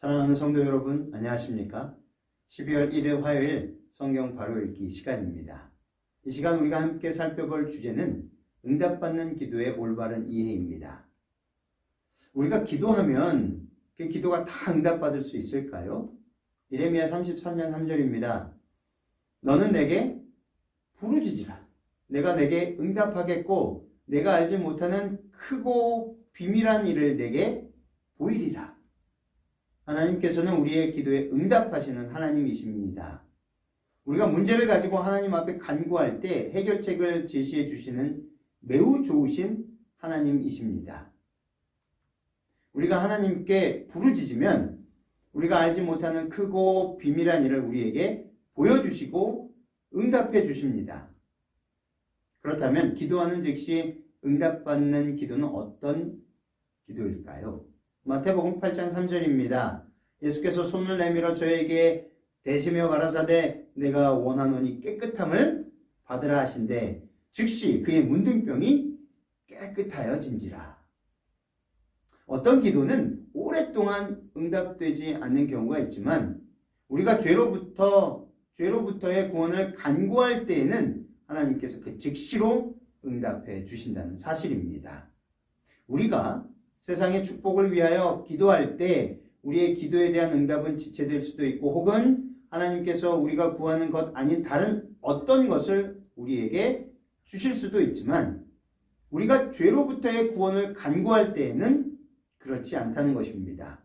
사랑하는 성도 여러분, 안녕하십니까? 12월 1일 화요일 성경 바로 읽기 시간입니다. 이 시간 우리가 함께 살펴볼 주제는 응답받는 기도의 올바른 이해입니다. 우리가 기도하면 그 기도가 다 응답받을 수 있을까요? 예레미야 33년 3절입니다. 너는 내게 부르짖으라. 내가 내게 응답하겠고 내가 알지 못하는 크고 비밀한 일을 내게 보이리라. 하나님께서는 우리의 기도에 응답하시는 하나님이십니다. 우리가 문제를 가지고 하나님 앞에 간구할 때 해결책을 제시해 주시는 매우 좋으신 하나님이십니다. 우리가 하나님께 부르짖으면 우리가 알지 못하는 크고 비밀한 일을 우리에게 보여주시고 응답해 주십니다. 그렇다면 기도하는 즉시 응답받는 기도는 어떤 기도일까요? 마태복음 8장 3절입니다. 예수께서 손을 내밀어 저에게 대시며 가라사대 내가 원하노니 깨끗함을 받으라 하신대 즉시 그의 문둥병이 깨끗하여진지라. 어떤 기도는 오랫동안 응답되지 않는 경우가 있지만 우리가 죄로부터의 구원을 간구할 때에는 하나님께서 그 즉시로 응답해 주신다는 사실입니다. 우리가 세상의 축복을 위하여 기도할 때 우리의 기도에 대한 응답은 지체될 수도 있고 혹은 하나님께서 우리가 구하는 것 아닌 다른 어떤 것을 우리에게 주실 수도 있지만 우리가 죄로부터의 구원을 간구할 때에는 그렇지 않다는 것입니다.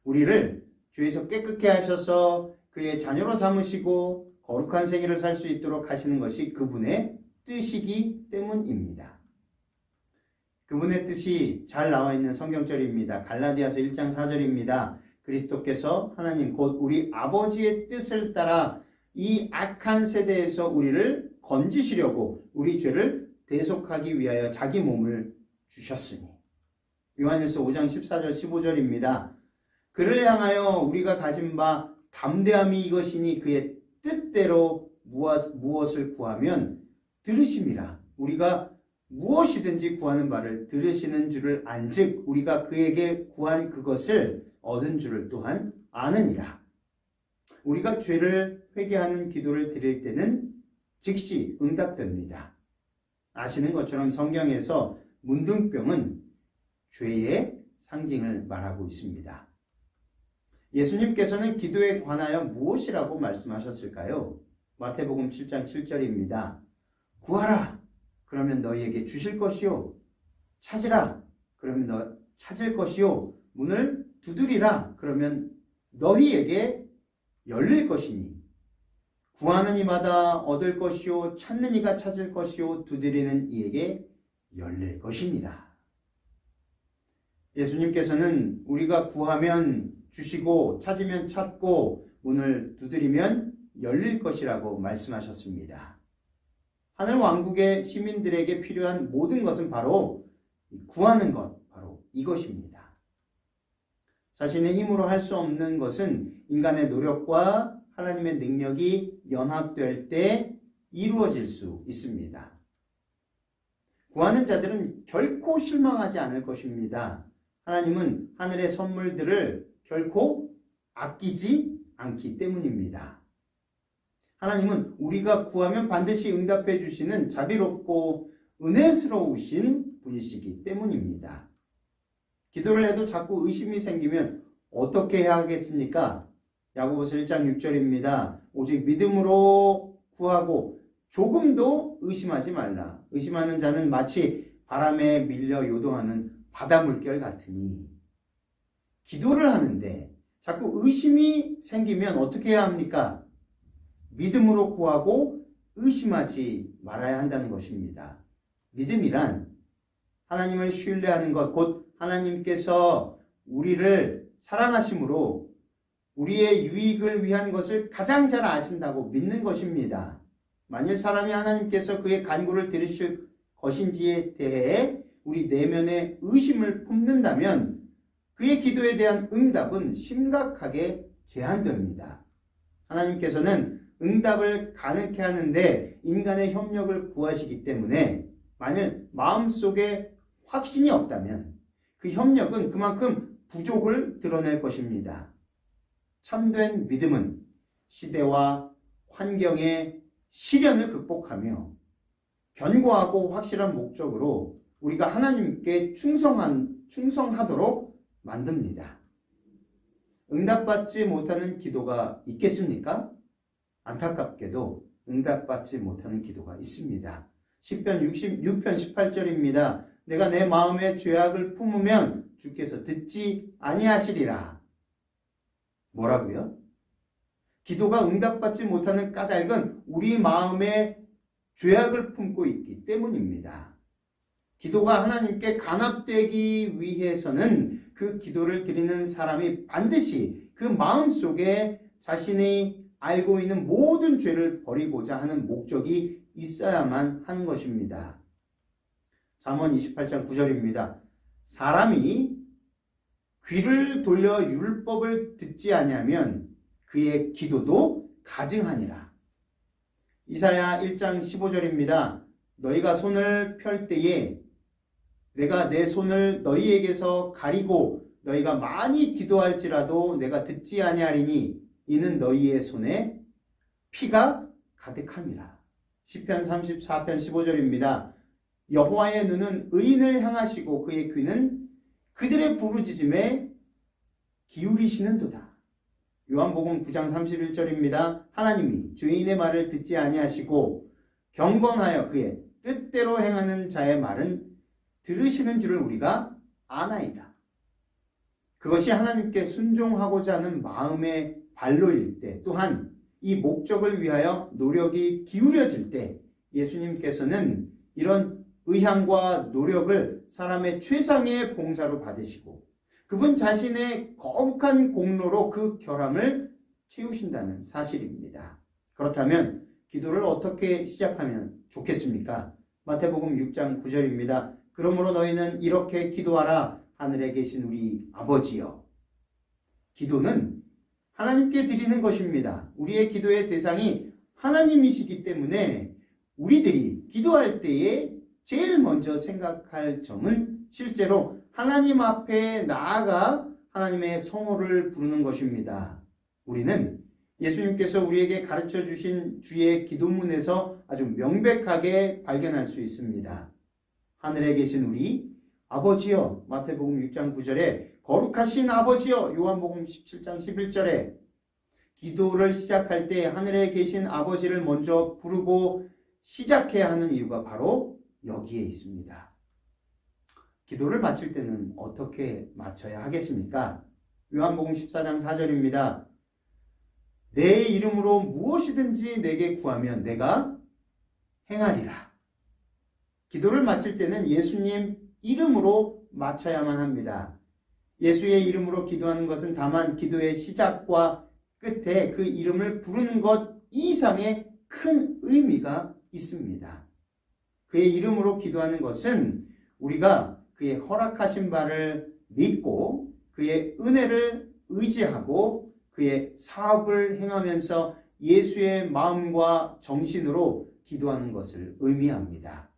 우리를 죄에서 깨끗게 하셔서 그의 자녀로 삼으시고 거룩한 생애를 살 수 있도록 하시는 것이 그분의 뜻이기 때문입니다. 그분의 뜻이 잘 나와 있는 성경절입니다. 갈라디아서 1장 4절입니다. 그리스도께서 하나님 곧 우리 아버지의 뜻을 따라 이 악한 세대에서 우리를 건지시려고 우리 죄를 대속하기 위하여 자기 몸을 주셨으니. 요한일서 5장 14절 15절입니다. 그를 향하여 우리가 가진 바 담대함이 이것이니 그의 뜻대로 무엇을 구하면 들으심이라. 우리가 무엇이든지 구하는 바를 들으시는 줄을 안즉 우리가 그에게 구한 그것을 얻은 줄을 또한 아느니라. 우리가 죄를 회개하는 기도를 드릴 때는 즉시 응답됩니다. 아시는 것처럼 성경에서 문둥병은 죄의 상징을 말하고 있습니다. 예수님께서는 기도에 관하여 무엇이라고 말씀하셨을까요? 마태복음 7장 7절입니다. 구하라. 그러면 너희에게 주실 것이요. 찾으라. 그러면 너 찾을 것이요. 문을 두드리라. 그러면 너희에게 열릴 것이니. 구하는 이마다 얻을 것이요. 찾는 이가 찾을 것이요. 두드리는 이에게 열릴 것입니다. 예수님께서는 우리가 구하면 주시고 찾으면 찾고 문을 두드리면 열릴 것이라고 말씀하셨습니다. 하늘 왕국의 시민들에게 필요한 모든 것은 바로 구하는 것, 바로 이것입니다. 자신의 힘으로 할 수 없는 것은 인간의 노력과 하나님의 능력이 연합될 때 이루어질 수 있습니다. 구하는 자들은 결코 실망하지 않을 것입니다. 하나님은 하늘의 선물들을 결코 아끼지 않기 때문입니다. 하나님은 우리가 구하면 반드시 응답해 주시는 자비롭고 은혜스러우신 분이시기 때문입니다. 기도를 해도 자꾸 의심이 생기면 어떻게 해야 하겠습니까? 야고보서 1장 6절입니다. 오직 믿음으로 구하고 조금도 의심하지 말라. 의심하는 자는 마치 바람에 밀려 요동하는 바다 물결 같으니. 기도를 하는데 자꾸 의심이 생기면 어떻게 해야 합니까? 믿음으로 구하고 의심하지 말아야 한다는 것입니다. 믿음이란 하나님을 신뢰하는 것, 곧 하나님께서 우리를 사랑하심으로 우리의 유익을 위한 것을 가장 잘 아신다고 믿는 것입니다. 만일 사람이 하나님께서 그의 간구를 들으실 것인지에 대해 우리 내면에 의심을 품는다면 그의 기도에 대한 응답은 심각하게 제한됩니다. 하나님께서는 응답을 가능케 하는데 인간의 협력을 구하시기 때문에 만일 마음속에 확신이 없다면 그 협력은 그만큼 부족을 드러낼 것입니다. 참된 믿음은 시대와 환경의 시련을 극복하며 견고하고 확실한 목적으로 우리가 하나님께 충성하도록 만듭니다. 응답받지 못하는 기도가 있겠습니까? 안타깝게도 응답받지 못하는 기도가 있습니다. 시편 66편 18절입니다. 내가 내 마음에 죄악을 품으면 주께서 듣지 아니하시리라. 뭐라고요? 기도가 응답받지 못하는 까닭은 우리 마음에 죄악을 품고 있기 때문입니다. 기도가 하나님께 간합되기 위해서는 그 기도를 드리는 사람이 반드시 그 마음속에 자신이 알고 있는 모든 죄를 버리고자 하는 목적이 있어야만 하는 것입니다. 잠언 28장 9절입니다. 사람이 귀를 돌려 율법을 듣지 아니하면 그의 기도도 가증하니라. 이사야 1장 15절입니다. 너희가 손을 펼 때에 내가 내 손을 너희에게서 가리고 너희가 많이 기도할지라도 내가 듣지 아니하리니 이는 너희의 손에 피가 가득함이라. 시편 34편 15절입니다. 여호와의 눈은 의인을 향하시고 그의 귀는 그들의 부르짖음에 기울이시는도다. 요한복음 9장 31절입니다. 하나님이 죄인의 말을 듣지 아니하시고 경건하여 그의 뜻대로 행하는 자의 말은 들으시는 줄을 우리가 아나이다. 그것이 하나님께 순종하고자 하는 마음의 발로일 때, 또한 이 목적을 위하여 노력이 기울여질 때 예수님께서는 이런 의향과 노력을 사람의 최상의 봉사로 받으시고 그분 자신의 거룩한 공로로 그 결함을 채우신다는 사실입니다. 그렇다면 기도를 어떻게 시작하면 좋겠습니까? 마태복음 6장 9절입니다. 그러므로 너희는 이렇게 기도하라. 하늘에 계신 우리 아버지여. 기도는 하나님께 드리는 것입니다. 우리의 기도의 대상이 하나님이시기 때문에 우리들이 기도할 때에 제일 먼저 생각할 점은 실제로 하나님 앞에 나아가 하나님의 성호를 부르는 것입니다. 우리는 예수님께서 우리에게 가르쳐 주신 주의 기도문에서 아주 명백하게 발견할 수 있습니다. 하늘에 계신 우리 아버지여, 마태복음 6장 9절에 거룩하신 아버지여, 요한복음 17장 11절에 기도를 시작할 때 하늘에 계신 아버지를 먼저 부르고 시작해야 하는 이유가 바로 여기에 있습니다. 기도를 마칠 때는 어떻게 마쳐야 하겠습니까? 요한복음 14장 4절입니다. 내 이름으로 무엇이든지 내게 구하면 내가 행하리라. 기도를 마칠 때는 예수님 이름으로 마쳐야만 합니다. 예수의 이름으로 기도하는 것은 다만 기도의 시작과 끝에 그 이름을 부르는 것 이상의 큰 의미가 있습니다. 그의 이름으로 기도하는 것은 우리가 그의 허락하신 바를 믿고 그의 은혜를 의지하고 그의 사업을 행하면서 예수의 마음과 정신으로 기도하는 것을 의미합니다.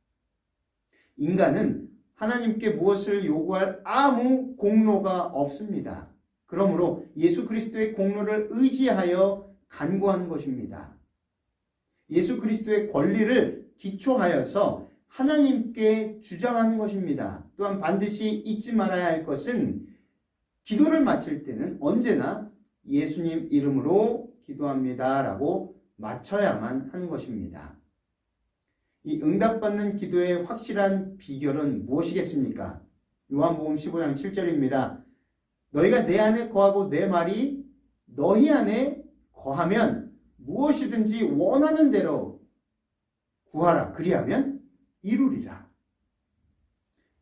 인간은 하나님께 무엇을 요구할 아무 공로가 없습니다. 그러므로 예수 그리스도의 공로를 의지하여 간구하는 것입니다. 예수 그리스도의 권리를 기초하여서 하나님께 주장하는 것입니다. 또한 반드시 잊지 말아야 할 것은 기도를 마칠 때는 언제나 예수님 이름으로 기도합니다라고 마쳐야만 하는 것입니다. 이 응답받는 기도의 확실한 비결은 무엇이겠습니까? 요한복음 15장 7절입니다. 너희가 내 안에 거하고 내 말이 너희 안에 거하면 무엇이든지 원하는 대로 구하라. 그리하면 이루리라.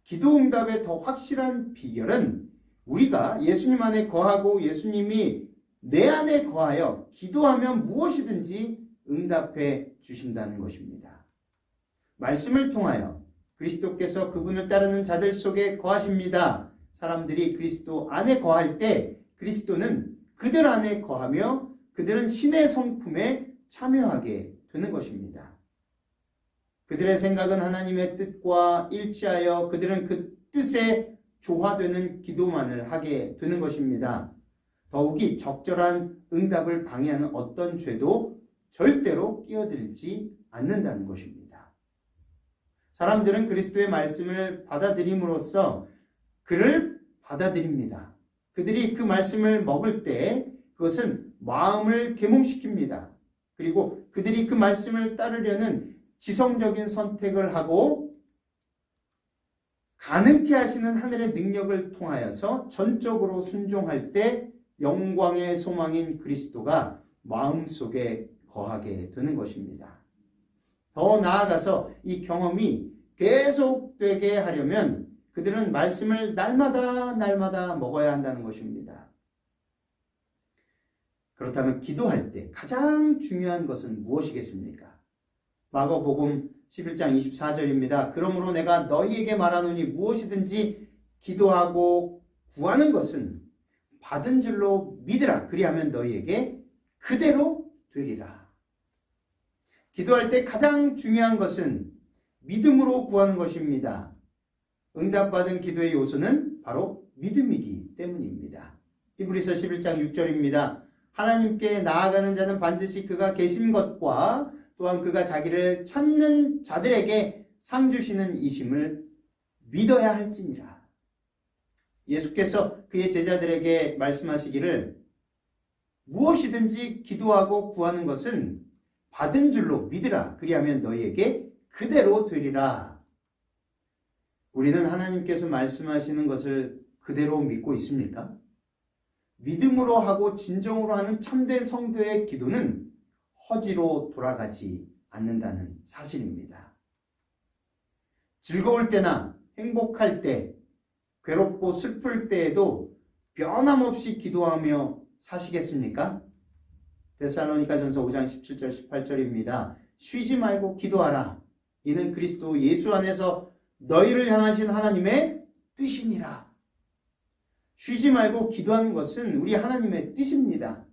기도 응답의 더 확실한 비결은 우리가 예수님 안에 거하고 예수님이 내 안에 거하여 기도하면 무엇이든지 응답해 주신다는 것입니다. 말씀을 통하여 그리스도께서 그분을 따르는 자들 속에 거하십니다. 사람들이 그리스도 안에 거할 때 그리스도는 그들 안에 거하며 그들은 신의 성품에 참여하게 되는 것입니다. 그들의 생각은 하나님의 뜻과 일치하여 그들은 그 뜻에 조화되는 기도만을 하게 되는 것입니다. 더욱이 적절한 응답을 방해하는 어떤 죄도 절대로 끼어들지 않는다는 것입니다. 사람들은 그리스도의 말씀을 받아들임으로써 그를 받아들입니다. 그들이 그 말씀을 먹을 때 그것은 마음을 계몽시킵니다. 그리고 그들이 그 말씀을 따르려는 지성적인 선택을 하고 가능케 하시는 하늘의 능력을 통하여서 전적으로 순종할 때 영광의 소망인 그리스도가 마음속에 거하게 되는 것입니다. 더 나아가서 이 경험이 계속되게 하려면 그들은 말씀을 날마다 먹어야 한다는 것입니다. 그렇다면 기도할 때 가장 중요한 것은 무엇이겠습니까? 마가복음 11장 24절입니다. 그러므로 내가 너희에게 말하노니 무엇이든지 기도하고 구하는 것은 받은 줄로 믿으라. 그리하면 너희에게 그대로 되리라. 기도할 때 가장 중요한 것은 믿음으로 구하는 것입니다. 응답받은 기도의 요소는 바로 믿음이기 때문입니다. 히브리서 11장 6절입니다. 하나님께 나아가는 자는 반드시 그가 계신 것과 또한 그가 자기를 찾는 자들에게 상 주시는 이심을 믿어야 할지니라. 예수께서 그의 제자들에게 말씀하시기를 무엇이든지 기도하고 구하는 것은 받은 줄로 믿으라. 그리하면 너희에게 그대로 되리라. 우리는 하나님께서 말씀하시는 것을 그대로 믿고 있습니까? 믿음으로 하고 진정으로 하는 참된 성도의 기도는 허지로 돌아가지 않는다는 사실입니다. 즐거울 때나 행복할 때, 괴롭고 슬플 때에도 변함없이 기도하며 사시겠습니까? 데살로니가전서 5장 17절 18절입니다. 쉬지 말고 기도하라. 이는 그리스도 예수 안에서 너희를 향하신 하나님의 뜻이니라. 쉬지 말고 기도하는 것은 우리 하나님의 뜻입니다.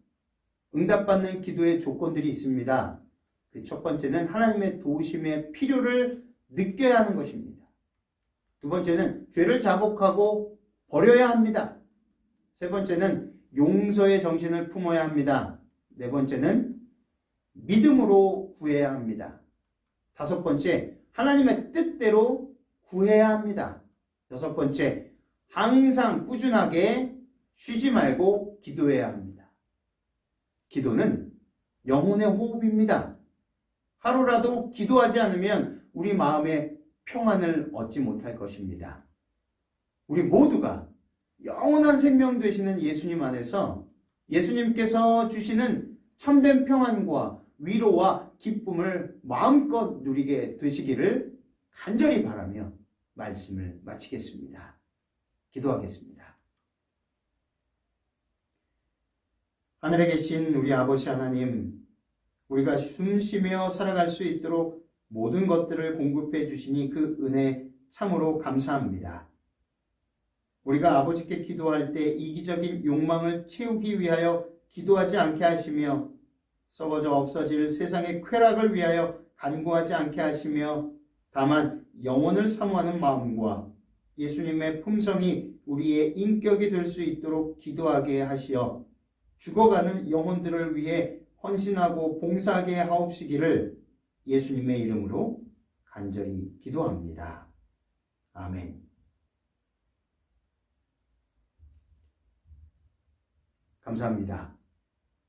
응답받는 기도의 조건들이 있습니다. 그 첫 번째는 하나님의 도우심의 필요를 느껴야 하는 것입니다. 두 번째는 죄를 자복하고 버려야 합니다. 세 번째는 용서의 정신을 품어야 합니다. 네 번째는 믿음으로 구해야 합니다. 다섯 번째, 하나님의 뜻대로 구해야 합니다. 여섯 번째, 항상 꾸준하게 쉬지 말고 기도해야 합니다. 기도는 영혼의 호흡입니다. 하루라도 기도하지 않으면 우리 마음에 평안을 얻지 못할 것입니다. 우리 모두가 영원한 생명 되시는 예수님 안에서 예수님께서 주시는 참된 평안과 위로와 기쁨을 마음껏 누리게 되시기를 간절히 바라며 말씀을 마치겠습니다. 기도하겠습니다. 하늘에 계신 우리 아버지 하나님, 우리가 숨쉬며 살아갈 수 있도록 모든 것들을 공급해 주시니 그 은혜 참으로 감사합니다. 우리가 아버지께 기도할 때 이기적인 욕망을 채우기 위하여 기도하지 않게 하시며 썩어져 없어질 세상의 쾌락을 위하여 간구하지 않게 하시며 다만 영혼을 사모하는 마음과 예수님의 품성이 우리의 인격이 될 수 있도록 기도하게 하시어 죽어가는 영혼들을 위해 헌신하고 봉사하게 하옵시기를 예수님의 이름으로 간절히 기도합니다. 아멘. 감사합니다.